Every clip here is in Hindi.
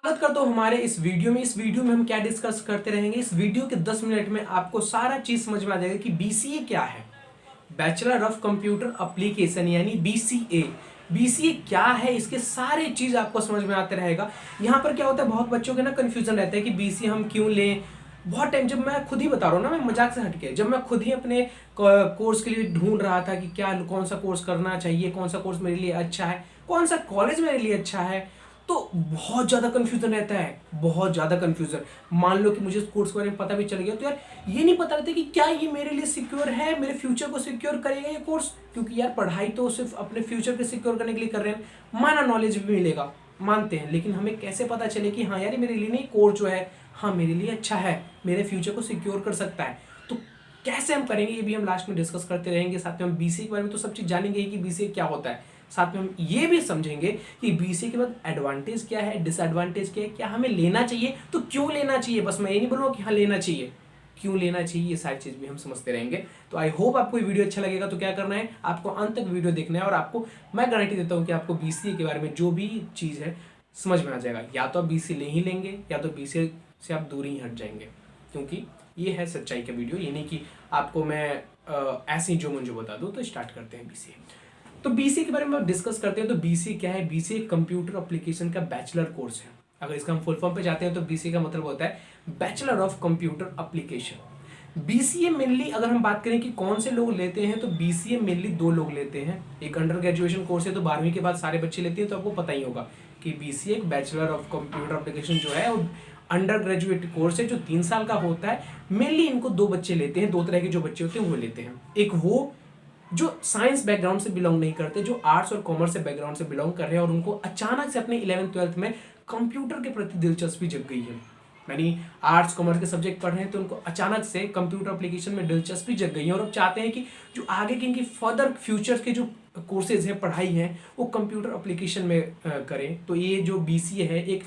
स्वागत करता हूँ हमारे इस वीडियो में। इस वीडियो में हम क्या डिस्कस करते रहेंगे, इस वीडियो के 10 मिनट में आपको सारा चीज समझ में आ जाएगा कि बीसीए क्या है, बैचलर ऑफ कंप्यूटर एप्लीकेशन यानी बीसीए। बीसीए क्या है, इसके सारे चीज आपको समझ में आते रहेगा। यहाँ पर क्या होता है, बहुत बच्चों के ना कंफ्यूजन रहता है कि बीसीए हम क्यों लें। बहुत टाइम जब मैं खुद ही बता रहा हूँ ना, मैं मजाक से हटके, जब मैं खुद ही अपने कोर्स के लिए ढूंढ रहा था कि क्या कौन सा कोर्स करना चाहिए, कौन सा कोर्स मेरे लिए अच्छा है, कौन सा कॉलेज मेरे लिए अच्छा है, तो बहुत ज़्यादा कन्फ्यूज़न रहता है, बहुत ज़्यादा कन्फ्यूज़न। मान लो कि मुझे इस कोर्स के बारे में पता भी चल गया, तो यार ये नहीं पता रहता कि क्या ये मेरे लिए सिक्योर है, मेरे फ्यूचर को सिक्योर करेगा ये कोर्स। क्योंकि यार पढ़ाई तो सिर्फ अपने फ्यूचर को सिक्योर करने के लिए कर रहे हैं, माना नॉलेज भी मिलेगा, मानते हैं, लेकिन हमें कैसे पता चले कि हाँ यार ये मेरे लिए नहीं, कोर्स जो है हाँ मेरे लिए अच्छा है, मेरे फ्यूचर को सिक्योर कर सकता है। तो कैसे हम करेंगे ये भी हम लास्ट में डिस्कस करते रहेंगे। साथ में हम बीसीए के बारे में तो सब चीज़ जानेंगे ही कि बीसीए क्या होता है, साथ में हम ये भी समझेंगे कि बीसीए के बाद एडवांटेज क्या है, डिसएडवांटेज क्या है, क्या हमें लेना चाहिए तो क्यों लेना चाहिए। बस मैं ये नहीं बोलूँगा कि हाँ लेना चाहिए, क्यों लेना चाहिए, ये सारी चीज़ भी हम समझते रहेंगे। तो आई होप आपको ये वीडियो अच्छा लगेगा। तो क्या करना है, आपको अंत तक वीडियो देखना है और आपको मैं गारंटी देता हूँ कि आपको बीसीए के बारे में जो भी चीज़ है समझ में आ जाएगा। या तो आप बीसीए ले ही लेंगे या तो बीसीए से आप दूर ही हट जाएंगे, क्योंकि ये है सच्चाई का वीडियो। ये नहीं कि आपको मैं ऐसे ही जो मुझे बता दूँ। तो स्टार्ट करते हैं बीसीए। तो बीसीए के बारे में डिस्कस करते हैं। तो बीसीए क्या है, बीसीए कंप्यूटर एप्लीकेशन का बैचलर कोर्स है। अगर इसका हम फुल फॉर्म पे जाते हैं तो बीसीए का मतलब होता है bachelor of computer application. BCA mainly अगर हम बात करें कि कौन से लोग लेते हैं, तो बीसीए मेनली दो लोग लेते हैं। एक अंडर ग्रेजुएशन कोर्स है, तो 12वीं के बाद सारे बच्चे लेते हैं, तो आपको पता ही होगा कि बीसीए एक बैचलर ऑफ कंप्यूटर एप्लीकेशन जो है वो अंडर ग्रेजुएट कोर्स है जो 3 साल का होता है। मेनली इनको दो बच्चे लेते हैं, दो तरह के जो बच्चे होते हैं वो लेते हैं। एक वो जो साइंस बैकग्राउंड से बिलोंग नहीं करते, जो आर्ट्स और कॉमर्स से बैकग्राउंड से बिलोंग कर रहे हैं और उनको अचानक से अपने 11th-12th में कंप्यूटर के प्रति दिलचस्पी जग गई है, यानी आर्ट्स कॉमर्स के सब्जेक्ट पढ़ रहे हैं तो उनको अचानक से कंप्यूटर एप्लीकेशन में दिलचस्पी जग गई है और अब चाहते हैं कि जो आगे के इनकी फर्दर फ्यूचर के जो कोर्सेज हैं, पढ़ाई है, वो कंप्यूटर एप्लीकेशन में करें। तो ये जो बीसीए है एक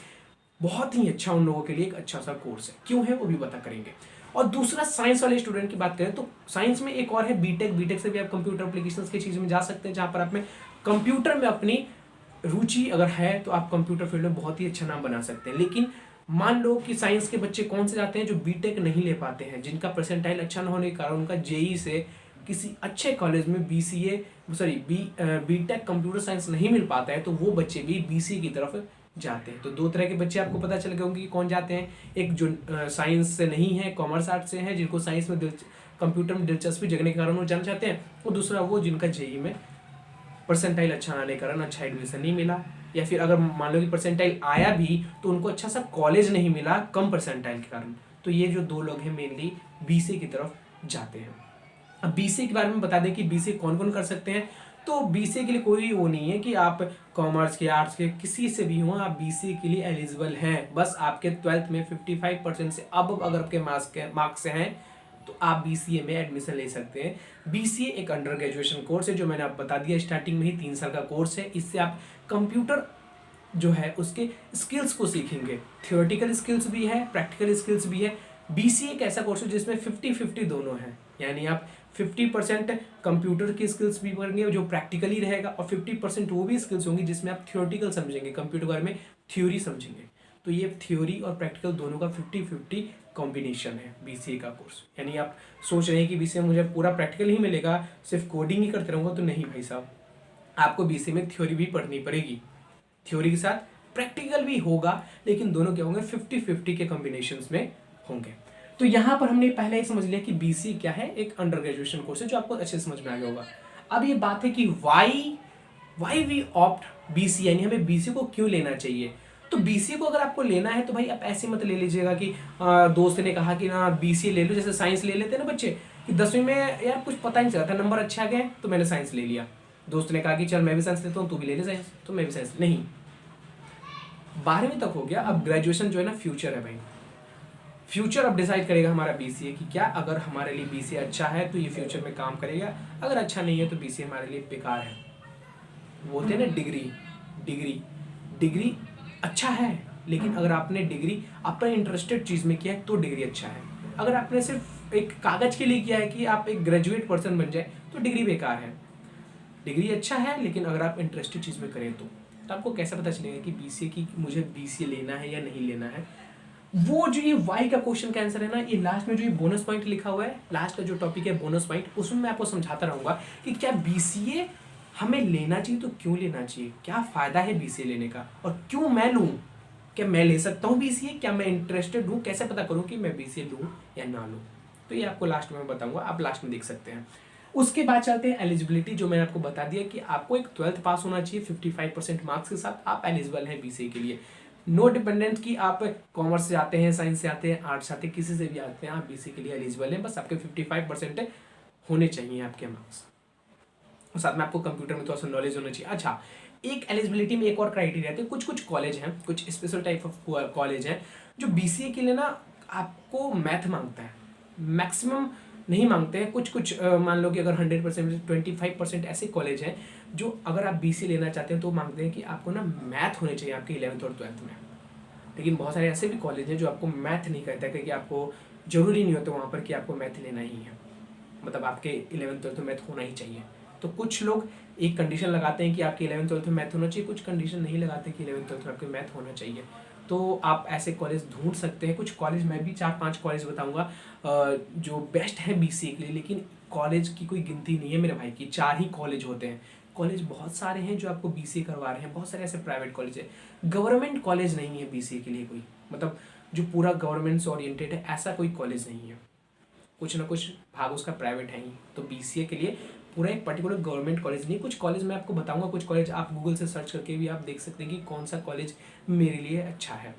बहुत ही अच्छा, उन लोगों के लिए एक अच्छा सा कोर्स है। क्यों है वो भी बता करेंगे। और दूसरा साइंस वाले स्टूडेंट की बात करें तो साइंस में एक और है बीटेक। बीटेक से भी आप कंप्यूटर एप्लीकेशंस की चीज़ में जा सकते हैं, जहाँ पर आप में कंप्यूटर में अपनी रुचि अगर है तो आप कंप्यूटर फील्ड में बहुत ही अच्छा नाम बना सकते हैं। लेकिन मान लो कि साइंस के बच्चे कौन से जाते हैं, जो बीटेक नहीं ले पाते हैं, जिनका परसेंटाइल अच्छा न होने के कारण उनका जेई से किसी अच्छे कॉलेज में बीटेक कंप्यूटर साइंस नहीं मिल पाता है, तो वो बच्चे भी बीसीए की तरफ जाते हैं। तो दो तरह के बच्चे आपको पता चल गए होंगे कि कौन जाते हैं। एक जो साइंस से नहीं है, कॉमर्स आर्ट से है, जिनको साइंस में कंप्यूटर में दिलचस्पी जगने के कारण वो जाना चाहते हैं, और दूसरा वो जिनका जेई में परसेंटाइल अच्छा आने के कारण अच्छा एडमिशन नहीं मिला, या फिर अगर मान लो कि परसेंटाइल आया भी तो उनको अच्छा सा कॉलेज नहीं मिला कम परसेंटाइल के कारण। तो ये जो दो लोग हैं मेनली बीसीए की तरफ जाते हैं। अब बीसीए के बारे में बता दें कि बीसीए कौन कौन कर सकते हैं। तो बीसीए के लिए कोई वो नहीं है कि आप कॉमर्स के, आर्ट्स के, किसी से भी हो, आप बीसीए के लिए एलिजिबल हैं। बस आपके 12th में 55% से अब अगर आपके मार्क्स हैं तो आप बीसीए में एडमिशन ले सकते हैं। बीसीए एक अंडर ग्रेजुएशन कोर्स है, जो मैंने आप बता दिया स्टार्टिंग में ही, 3 साल का कोर्स है। इससे आप कंप्यूटर जो है उसके स्किल्स को सीखेंगे। थियोरेटिकल स्किल्स भी है, प्रैक्टिकल स्किल्स भी है। बीसीए एक ऐसा कोर्स है जिसमें 50-50 दोनों है, यानी आप 50% कंप्यूटर की स्किल्स भी पढ़ेंगे जो प्रैक्टिकली रहेगा, और 50% वो भी स्किल्स होंगी जिसमें आप थियोरेटिकल समझेंगे, कंप्यूटर के बारे में थ्योरी समझेंगे। तो ये थ्योरी और प्रैक्टिकल दोनों का 50-50 कॉम्बिनेशन है बीसीए का कोर्स। यानी आप सोच रहे हैं कि बीसीए में मुझे पूरा प्रैक्टिकल ही मिलेगा, सिर्फ कोडिंग ही करते रहूँगा, तो नहीं भाई साहब, आपको बीसीए में थ्योरी भी पढ़नी पड़ेगी, थ्योरी के साथ प्रैक्टिकल भी होगा, लेकिन दोनों क्या होंगे 50-50 के कॉम्बिनेशंस में होंगे। तो यहाँ पर हमने पहले ही समझ लिया कि बीसीए क्या है, एक अंडर ग्रेजुएशन कोर्स है, जो आपको अच्छे से समझ में आ गया होगा। अब ये बात है कि वाई वी ऑप्ट बीसीए, यानी हमें बीसीए को क्यों लेना चाहिए। तो बीसीए को अगर आपको लेना है तो भाई आप ऐसे मत ले लीजिएगा कि दोस्त ने कहा कि ना बीसीए ले लो, जैसे साइंस ले लेते हैं ना बच्चे कि 10वीं में यार कुछ पता नहीं चला था, नंबर अच्छा गए तो मैंने साइंस ले लिया। दोस्त ने कहा कि चल मैं भी साइंस लेता हूँ, तू भी ले ले साइंस, तो मैं भी साइंस। नहीं, 12वीं तक हो गया, अब ग्रेजुएशन जो है ना फ्यूचर है भाई। फ्यूचर अब डिसाइड करेगा हमारा बीसीए कि क्या अगर हमारे लिए बीसीए अच्छा है तो ये फ्यूचर में काम करेगा, अगर अच्छा नहीं है तो बीसीए हमारे लिए बेकार है। वो होते हैं ना डिग्री अच्छा है, लेकिन अगर आपने डिग्री अपने इंटरेस्टेड चीज़ में किया है तो डिग्री अच्छा है। अगर आपने सिर्फ एक कागज के लिए किया है कि आप एक ग्रेजुएट पर्सन बन जाए तो डिग्री बेकार है। डिग्री अच्छा है, लेकिन अगर आप इंटरेस्टेड चीज़ में करें तो तो आपको कैसे पता चलेगा कि बीसीए की मुझे बीसीए लेना है या नहीं लेना है? वो जो ये वाई का क्वेश्चन का आंसर है ना, ये लास्ट में जो ये बोनस पॉइंट लिखा हुआ है, लास्ट का जो टॉपिक है बोनस पॉइंट, उसमें मैं आपको समझाता रहूंगा कि क्या बीसीए हमें लेना चाहिए, तो क्यों लेना चाहिए, क्या फायदा है बीसीए लेने का, और क्यों मैं लूँ, क्या मैं ले सकता हूँ बीसीए, क्या मैं इंटरेस्टेड हूँ, कैसे पता करूँ कि मैं बीसीए लूँ या ना लूँ। तो ये आपको लास्ट में बताऊंगा, आप लास्ट में देख सकते हैं। उसके बाद चलते हैं एलिजिबिलिटी, जो मैंने आपको बता दिया कि आपको एक 12th पास होना चाहिए 55% मार्क्स के साथ, आप एलिजिबल हैं बीसीए के लिए। नो डिपेंडेंट कि आप कॉमर्स से आते हैं, साइंस से आते हैं, आर्ट्स से आते हैं, किसी से भी आते हैं, आप बीसीए के लिए एलिजिबल हैं। बस आपके 55% होने चाहिए आपके मार्क्स, और साथ में आपको कंप्यूटर में थोड़ा सा नॉलेज होना चाहिए। अच्छा, एक एलिजिबिलिटी में एक और क्राइटेरिया है, कुछ कुछ कॉलेज हैं, कुछ स्पेशल टाइप ऑफ कॉलेज हैं जो बीसीए के लिए ना आपको मैथ मांगता है, मैक्सिमम नहीं मांगते हैं। कुछ कुछ मान लो कि अगर 100% 25% ऐसे कॉलेज हैं जो अगर आप बीसीए लेना चाहते हैं तो मांगते हैं कि आपको ना मैथ होने चाहिए आपके 11th और 12th में। लेकिन बहुत सारे ऐसे भी कॉलेज हैं जो आपको मैथ नहीं कहता है, क्योंकि आपको जरूरी नहीं होता वहाँ पर कि आपको मैथ लेना ही है, मतलब आपके 11th 12th में मैथ होना ही चाहिए। तो कुछ लोग एक कंडीशन लगाते हैं कि आपके 11th 12th में मैथ होना चाहिए, कुछ कंडीशन नहीं लगाते कि 11th 12th में आपके मैथ होना चाहिए। तो आप ऐसे कॉलेज ढूंढ सकते हैं। कुछ कॉलेज मैं भी 4-5 कॉलेज बताऊंगा जो बेस्ट है बीसीए के लिए, लेकिन कॉलेज की कोई गिनती नहीं है मेरे भाई की, 4 ही कॉलेज होते हैं। कॉलेज बहुत सारे हैं जो आपको बीसीए करवा रहे हैं, बहुत सारे ऐसे प्राइवेट कॉलेज है, गवर्नमेंट कॉलेज नहीं है बीसीए के लिए कोई, मतलब जो पूरा गवर्नमेंट से ओरिएंटेड है, ऐसा कोई कॉलेज नहीं है। कुछ ना कुछ भाग उसका प्राइवेट है ही। तो बीसीए के लिए पूरा एक पर्टिकुलर गवर्नमेंट कॉलेज नहीं, कुछ कॉलेज मैं आपको बताऊंगा, कुछ कॉलेज आप गूगल से सर्च करके भी आप देख सकते हैं कि कौन सा कॉलेज मेरे लिए अच्छा है।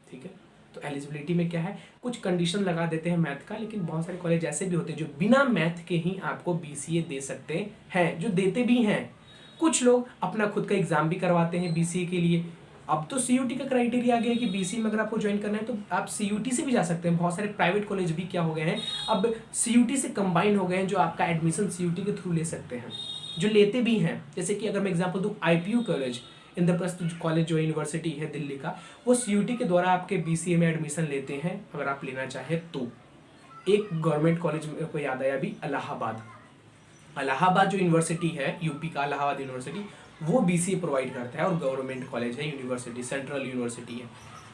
ठीक है, तो एलिजिबिलिटी में क्या है, कुछ कंडीशन लगा देते हैं मैथ का, लेकिन बहुत सारे कॉलेज ऐसे भी होते हैं जो बिना मैथ के ही आपको बीसीए दे सकते हैं, जो देते भी हैं। कुछ लोग अपना खुद का एग्जाम भी करवाते हैं बीसीए के लिए। अब तो सीयूटी का क्राइटेरिया आ गया है कि बीसीए में अगर आपको ज्वाइन करना है तो आप सीयूटी से भी जा सकते हैं। बहुत सारे प्राइवेट कॉलेज भी क्या हो गए हैं, अब सीयूटी से कंबाइन हो गए हैं, जो आपका एडमिशन सीयूटी के थ्रू ले सकते हैं, जो लेते भी हैं। जैसे कि अगर मैं एग्जांपल दूं, आईपीयू कॉलेज, इंद्रप्रस्थ कॉलेज जो यूनिवर्सिटी है दिल्ली का, वो सीयूटी के द्वारा आपके बीसीए में एडमिशन लेते हैं अगर आप लेना चाहें तो। एक गवर्नमेंट कॉलेज मेरे को याद आया अभी, इलाहाबाद जो यूनिवर्सिटी है, यूपी का इलाहाबाद यूनिवर्सिटी, वो बीसीए प्रोवाइड करता है, और गवर्नमेंट कॉलेज है, यूनिवर्सिटी सेंट्रल यूनिवर्सिटी है।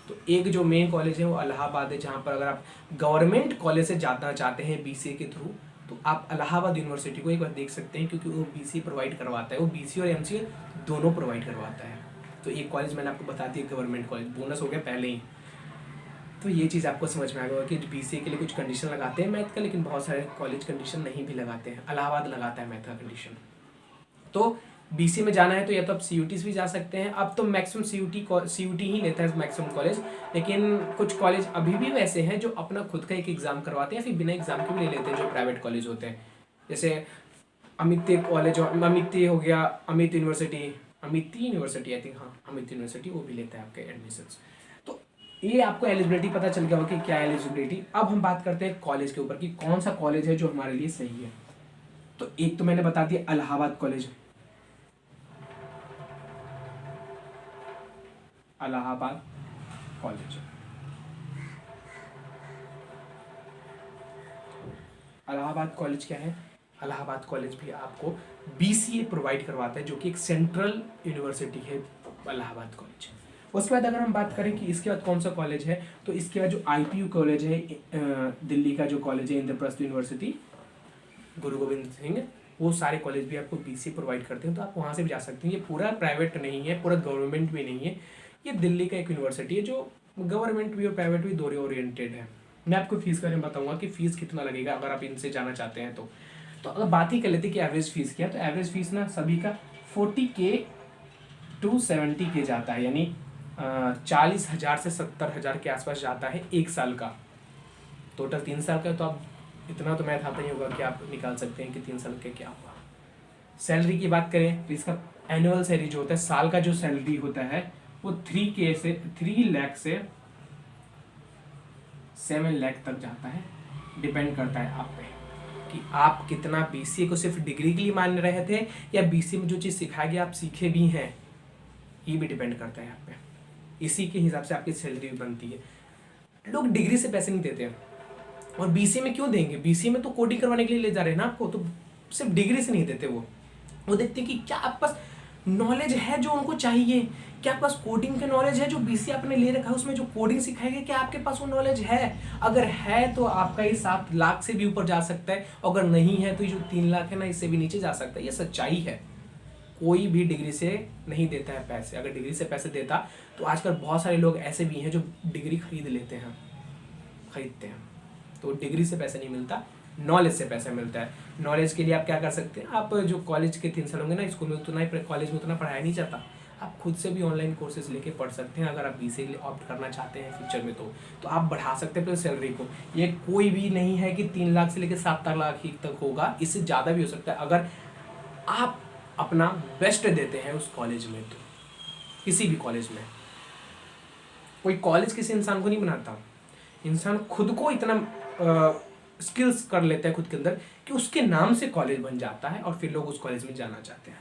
तो एक जो मेन कॉलेज है वो इलाहाबाद है, जहाँ पर अगर आप गवर्नमेंट कॉलेज से जाना चाहते हैं बीसीए के थ्रू, तो आप इलाहाबाद यूनिवर्सिटी को एक बार देख सकते हैं, क्योंकि वो बीसीए प्रोवाइड करवाता है, वो बीसीए और एमसीए दोनों प्रोवाइड करवाता है। तो एक कॉलेज मैंने आपको बता दिया गवर्नमेंट कॉलेज, बोनस हो गया पहले ही। तो ये चीज़ आपको समझ में आ गया कि बीसीए के लिए कुछ कंडीशन लगाते हैं मैथ का, लेकिन बहुत सारे कॉलेज कंडीशन नहीं भी लगाते हैं। इलाहाबाद लगाता है मैथ का कंडीशन। तो बीसीए में जाना है तो या तो आप सीयूटी से भी जा सकते हैं। अब तो मैक्सिमम सीयूटी ही लेता है मैक्सिमम कॉलेज, लेकिन कुछ कॉलेज अभी भी वैसे हैं जो अपना खुद का एक एग्ज़ाम करवाते हैं, या फिर बिना एग्ज़ाम के भी ले लेते हैं, जो प्राइवेट कॉलेज होते हैं। जैसे अमित्य कॉलेज, अमित्य हो गया, अमित यूनिवर्सिटी आई थिंक, हाँ अमित यूनिवर्सिटी, वो भी लेता है आपके एडमिशन्स। तो ये आपको एलिजिबिलिटी पता चल गया होगा कि क्या एलिजिबिलिटी। अब हम बात करते हैं कॉलेज के ऊपर कि कौन सा कॉलेज है जो हमारे लिए सही है। तो एक तो मैंने बता दिया Allahabad college, Allahabad college. Allahabad college क्या है, इलाहाबाद कॉलेज भी आपको बीसीए प्रोवाइड करवाता है, जो कि एक सेंट्रल यूनिवर्सिटी है इलाहाबाद कॉलेज। उसके बाद अगर हम बात करें कि इसके बाद कौन सा कॉलेज है, तो इसके बाद जो आईपीयू कॉलेज है दिल्ली का, जो कॉलेज है इंद्रप्रस्थ यूनिवर्सिटी, गुरु गोविंद सिंह, वो सारे कॉलेज भी आपको बीसीए प्रोवाइड करते हैं, तो आप वहाँ से भी जा सकते हैं। ये पूरा प्राइवेट नहीं है, पूरा गवर्नमेंट भी नहीं है, ये दिल्ली का एक यूनिवर्सिटी है जो गवर्नमेंट भी और प्राइवेट भी दोनों ओरिएंटेड है। मैं आपको फीस के बारे में बताऊंगा कि फीस कितना लगेगा अगर आप इनसे जाना चाहते हैं तो अगर बात ही कर लेते कि एवरेज फीस क्या है, तो एवरेज फीस ना सभी का 40K to 70K जाता है, यानी 40,000 से 70,000 के आसपास जाता है एक साल का। टोटल 3 साल का, तो आप इतना तो मैथ आता ही होगा कि आप निकाल सकते हैं कि 3 साल के क्या होगा। सैलरी की बात करें तो इसका एनुअल सैलरी जो होता है, साल का जो सैलरी होता है, वो 3 लाख से 7 लाख तक जाता है। डिपेंड करता है आप पे कि आप कितना बीसीए को सिर्फ डिग्री के लिए मान रहे थे, या बीसीए में जो चीज़ सिखाया गया आप सीखे भी हैं, ये भी डिपेंड करता है आप पे। इसी के हिसाब से आपकी सैलरी भी बनती है। लोग डिग्री से पैसे नहीं देते हैं, और बीसीए में क्यों देंगे, बीसीए में तो कोडिंग करवाने के लिए ले जा रहे हैं ना आपको, तो सिर्फ डिग्री से नहीं देते। वो देखते हैं कि क्या आप पास नॉलेज है जो उनको चाहिए? क्या आपके पास कोडिंग का नॉलेज है? जो बीसीए आपने ले रखा है उसमें जो कोडिंग सिखाएंगे, क्या आपके पास वो नॉलेज है? अगर है तो आपका ये 7 लाख से भी ऊपर जा सकता है, अगर नहीं है तो ये जो 3 लाख है ना, इससे भी नीचे जा सकता है। ये सच्चाई है। कोई भी डिग्री से नहीं देता है पैसे। अगर डिग्री से पैसे देता तो आजकल बहुत सारे लोग ऐसे भी हैं जो डिग्री खरीद लेते हैं, खरीदते हैं। तो डिग्री से पैसा नहीं मिलता, नॉलेज से पैसा मिलता है। नॉलेज के लिए आप क्या कर सकते हैं, आप जो कॉलेज के 3 साल होंगे ना, स्कूल में उतना ही, कॉलेज में उतना पढ़ाया नहीं जाता, आप खुद से भी ऑनलाइन कोर्सेज लेके पढ़ सकते हैं। अगर आप बीसीए के लिए ऑप्ट करना चाहते हैं फ्यूचर में तो आप बढ़ा सकते हैं अपनी सैलरी को। ये कोई भी नहीं है कि 3 लाख से लेकर 7 लाख ही तक होगा, इससे ज़्यादा भी हो सकता है अगर आप अपना बेस्ट देते हैं उस कॉलेज में। तो किसी भी कॉलेज में, कोई कॉलेज किसी इंसान को नहीं बनाता, इंसान खुद को इतना स्किल्स कर लेता है खुद के अंदर कि उसके नाम से कॉलेज बन जाता है और फिर लोग उस कॉलेज में जाना चाहते हैं।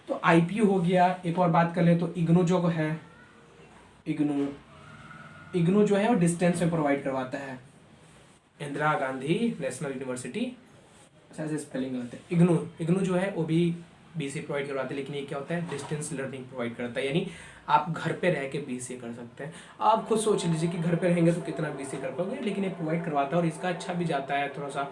तो आईपीयू हो गया। एक और बात कर ले तो इग्नू जो है, इग्नू जो है वो डिस्टेंस में प्रोवाइड करवाता है। इंदिरा गांधी नेशनल यूनिवर्सिटी, ऐसे स्पेलिंग गलत है। इग्नू जो है वो भी बीसीए प्रोवाइड करवाते हैं, लेकिन ये क्या होता है, डिस्टेंस लर्निंग प्रोवाइड करता है, यानी आप घर पे रह के बीसीए कर सकते हैं। आप खुद सोच लीजिए कि घर पे रहेंगे तो कितना बीसीए कर पाओगे, लेकिन ये प्रोवाइड करवाता है और इसका अच्छा भी जाता है थोड़ा सा।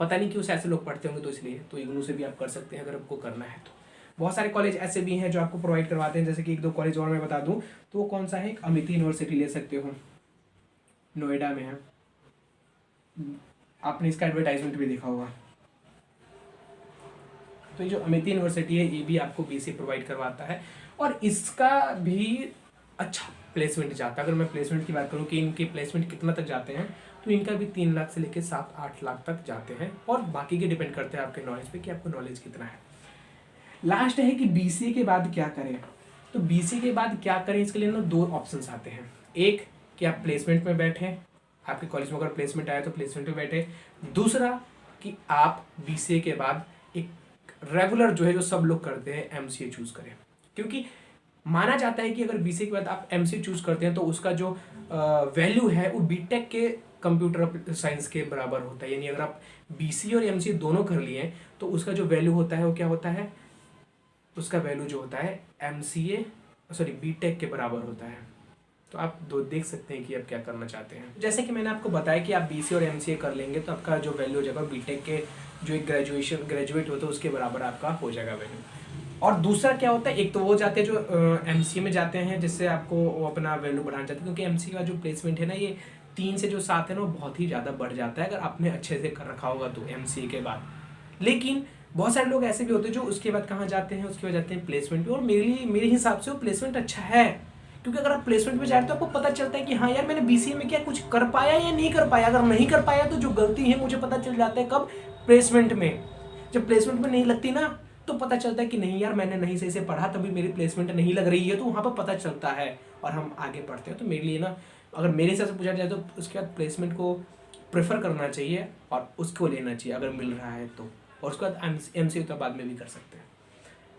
पता नहीं क्यों ऐसे लोग पढ़ते होंगे, तो इसलिए तो इग्नू से भी आप कर सकते हैं अगर आपको करना है तो। बहुत सारे कॉलेज ऐसे भी हैं जो आपको प्रोवाइड करवाते हैं, जैसे कि 1-2 कॉलेज और मैं बता दूं तो वो कौन सा है, एक अमिती यूनिवर्सिटी ले सकते हो, नोएडा में है, आपने इसका एडवर्टाइजमेंट भी देखा होगा। तो ये जो अमिती यूनिवर्सिटी है ये भी आपको बीसीए प्रोवाइड करवाता है और इसका भी अच्छा प्लेसमेंट जाता है। अगर मैं प्लेसमेंट की बात करूँ कि इनके प्लेसमेंट कितना तक जाते हैं, तो इनका भी 3 लाख से लेकर 7-8 लाख तक जाते हैं, और बाकी के डिपेंड करते हैं आपके नॉलेज पे कि आपको नॉलेज कितना है। लास्ट है कि बीसीए के बाद क्या करें। तो बीसीए के बाद क्या करें, इसके लिए ना 2 ऑप्शंस आते हैं। एक कि आप प्लेसमेंट में बैठें, आपके कॉलेज में अगर प्लेसमेंट आया तो प्लेसमेंट में बैठे। दूसरा कि आप बीसीए के बाद एक रेगुलर जो है, जो सब लोग करते हैं, एमसीए चूज करें। क्योंकि माना जाता है कि अगर बीसीए के बाद आप एमसीए चूज करते हैं तो उसका जो वैल्यू है वो बीटेक के कंप्यूटर साइंस के बराबर होता है। यानी अगर आप बीसीए और एमसीए दोनों कर लिए तो उसका जो वैल्यू होता है वो क्या होता है, उसका वैल्यू जो होता है बीटेक के बराबर होता है। तो आप दो देख सकते हैं कि आप क्या करना चाहते हैं। जैसे कि मैंने आपको बताया कि आप बीसीए और एमसीए कर लेंगे तो आपका जो वैल्यू हो जाएगा बीटेक के जो एक ग्रेजुएट होता है उसके बराबर आपका हो जाएगा वैल्यू। और दूसरा क्या होता है, एक तो वो जाते हैं जो एमसीए में जाते हैं, जिससे आपको वो अपना वैल्यू बढ़ाना चाहते हैं, क्योंकि एमसीए का जो प्लेसमेंट है ना, ये 3 से जो 7 है ना, वो बहुत ही ज़्यादा बढ़ जाता है अगर आपने अच्छे से कर रखा होगा तो एमसीए के बाद। लेकिन बहुत सारे लोग ऐसे भी होते हैं जो उसके बाद कहाँ जाते हैं, उसके बाद जाते हैं प्लेसमेंट पे, और मेरे हिसाब से वो प्लेसमेंट अच्छा है। क्योंकि अगर आप प्लेसमेंट में जाए तो आपको पता चलता है कि हाँ यार, मैंने बीसीए में क्या कुछ कर पाया या नहीं कर पाया। अगर नहीं कर पाया तो जो गलती है मुझे पता चल जाता है कब, प्लेसमेंट में। जब प्लेसमेंट में नहीं लगती ना तो पता चलता है कि नहीं यार, मैंने नहीं सही से पढ़ा, तभी मेरी प्लेसमेंट नहीं लग रही है, तो वहाँ पर पता चलता है और हम आगे बढ़ते हैं। तो मेरे लिए ना, अगर मेरे हिसाब से पूछा जाए तो उसके बाद प्लेसमेंट को प्रेफर करना चाहिए और उसको लेना चाहिए अगर मिल रहा है तो। और उसके बाद एमसीए तो बाद में भी कर सकते हैं,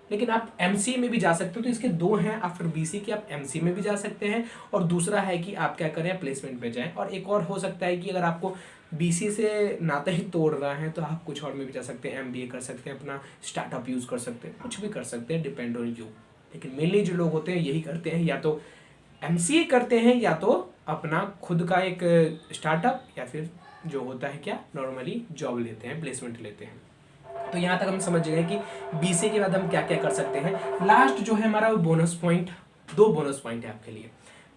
लेकिन आप एमसीए में भी जा सकते हो। तो इसके 2 हैं, आफ्टर बीसीए कि आप एमसीए में भी जा सकते हैं, और दूसरा है कि आप क्या करें, प्लेसमेंट पे जाएं। और एक और हो सकता है कि अगर आपको बीसीए से नाता ही तोड़ रहा है तो आप कुछ और में भी जा सकते हैं, एमबीए कर सकते हैं, अपना स्टार्टअप यूज़ कर सकते हैं, कुछ भी कर सकते हैं, डिपेंड ऑन यू। लेकिन मेनली जो लोग होते हैं यही करते हैं, या तो एमसीए करते हैं या तो अपना खुद का एक स्टार्टअप, या फिर जो होता है क्या, नॉर्मली जॉब लेते हैं, प्लेसमेंट लेते हैं। तो यहाँ तक हम समझ गए कि बीसीए के बाद हम क्या क्या कर सकते हैं। लास्ट जो है हमारा वो बोनस पॉइंट, 2 बोनस पॉइंट है आपके लिए।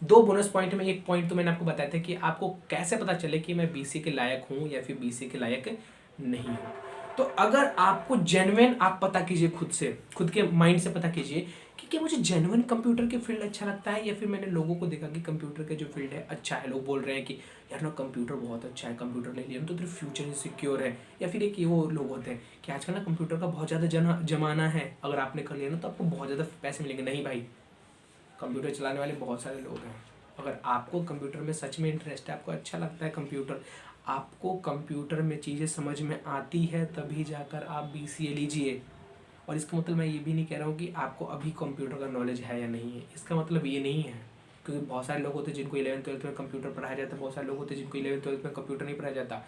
2 बोनस पॉइंट में एक पॉइंट तो मैंने आपको बताया था कि आपको कैसे पता चले कि मैं बीसीए के लायक हूँ या फिर बीसीए के लायक नहीं हूँ। तो अगर आपको जेन्युइन, आप पता कीजिए खुद से, खुद के माइंड से पता कीजिए कि क्या मुझे जेन्युइन कंप्यूटर के फील्ड अच्छा लगता है, या फिर मैंने लोगों को देखा कि कंप्यूटर के जो फील्ड है अच्छा है, लोग बोल रहे हैं कि यार ना कंप्यूटर बहुत अच्छा है, कंप्यूटर ले लिया तो तेरा फ्यूचर सिक्योर है। या फिर एक ये वो लोग होते हैं कि आजकल ना कंप्यूटर का बहुत ज़्यादा जमाना है, अगर आपने कर लिया ना तो आपको बहुत ज़्यादा पैसे मिलेंगे। नहीं भाई, कंप्यूटर चलाने वाले बहुत सारे लोग हैं। अगर आपको कंप्यूटर में सच में इंटरेस्ट है, आपको अच्छा लगता है कंप्यूटर, आपको कंप्यूटर में चीज़ें समझ में आती है, तभी जाकर आप बीसीए लीजिए। और इसका मतलब मैं ये भी नहीं कह रहा हूँ कि आपको अभी कंप्यूटर का नॉलेज है या नहीं है, इसका मतलब ये नहीं है। क्योंकि बहुत सारे लोग होते हैं जिनको 11th-12th में कंप्यूटर पढ़ाया जाता है, बहुत सारे लोग होते हैं जिनको 11th-12th में कंप्यूटर नहीं पढ़ाया जाता।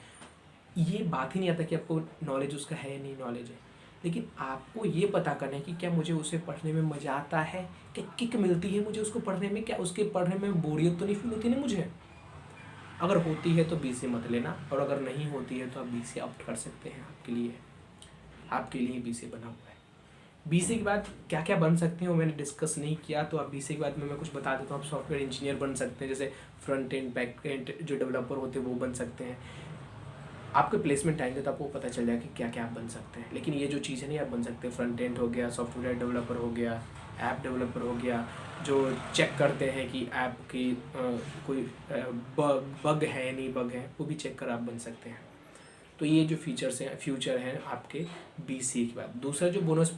ये बात ही नहीं आता कि आपको नॉलेज उसका है या नहीं नॉलेज है। लेकिन आपको ये पता करना है कि क्या मुझे उसे पढ़ने में मज़ा आता है, क्या किक मिलती है मुझे उसको पढ़ने में, क्या उसके पढ़ने में बोरियत तो नहीं फील होती ना मुझे। अगर होती है तो BCA मत लेना, और अगर नहीं होती है तो आप BCA ऑप्ट कर सकते हैं। आपके लिए BCA बना हुआ है। BCA के बाद क्या क्या बन सकते हैं वो मैंने डिस्कस नहीं किया, तो आप BCA के बाद में मैं कुछ बता देता हूँ। आप सॉफ्टवेयर इंजीनियर बन सकते हैं, जैसे फ्रंट एंड बैक एंड जो डेवलपर होते हैं वो बन सकते हैं। आपके प्लेसमेंट आएंगे तो आपको पता चल जाएगा कि क्या क्या आप बन सकते हैं। लेकिन ये जो चीज़ें नहीं आप बन सकते, फ्रंट एंड हो गया, सॉफ्टवेयर डेवलपर हो गया, ऐप डेवलपर हो गया, जो चेक करते हैं कि ऐप की कोई बग है नहीं बग है, वो भी चेक कर आप बन सकते हैं। तो ये जो फ्यूचर हैं आपके BCA के बाद। दूसरा बोनस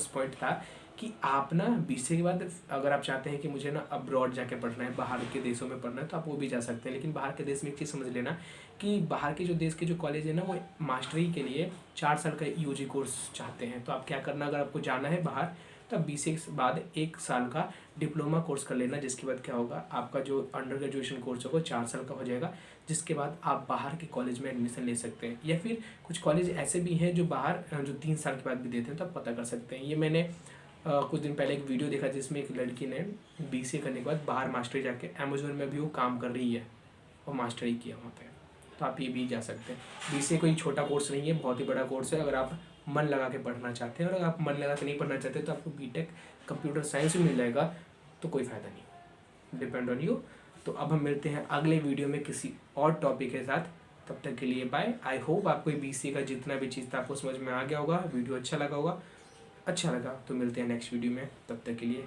पॉइंट था कि आप ना BCA के बाद अगर आप चाहते हैं कि मुझे ना अब्रॉड जाके पढ़ना है, बाहर के देशों में पढ़ना है, तो आप वो भी जा सकते हैं। लेकिन बाहर के देश में एक चीज़ समझ लेना कि बाहर के जो देश के जो कॉलेज है ना, वो मास्टरी के लिए 4 साल का UG कोर्स चाहते हैं। तो आप क्या करना, अगर आपको जाना है बाहर तो आप BCA के बाद 1 साल का डिप्लोमा कोर्स कर लेना, जिसके बाद क्या होगा, आपका जो अंडर ग्रेजुएशन कोर्स होगा 4 साल का हो जाएगा, जिसके बाद आप बाहर के कॉलेज में एडमिशन ले सकते हैं। या फिर कुछ कॉलेज ऐसे भी हैं जो बाहर जो 3 साल के बाद भी देते हैं, तो आप पता कर सकते हैं। ये मैंने कुछ दिन पहले एक वीडियो देखा जिसमें एक लड़की ने BCA करने के बाद बाहर मास्टरी जाके अमेजोन में भी वो काम कर रही है और मास्टरी किया वहाँ पे। तो आप ये भी जा सकते हैं। BCA कोई छोटा कोर्स नहीं है, बहुत ही बड़ा कोर्स है। अगर आप मन लगा के पढ़ना चाहते हैं, और अगर आप मन लगा के नहीं पढ़ना चाहते तो आपको BTech कंप्यूटर साइंस में मिल जाएगा, तो कोई फ़ायदा नहीं, डिपेंड ऑन यू। तो अब हम मिलते हैं अगले वीडियो में किसी और टॉपिक के साथ। तब तक के लिए बाय। आई होप आपको BCA का जितना भी चीज़ था आपको समझ में आ गया होगा, वीडियो अच्छा लगा होगा। अच्छा लगा तो मिलते हैं नेक्स्ट वीडियो में, तब तक के लिए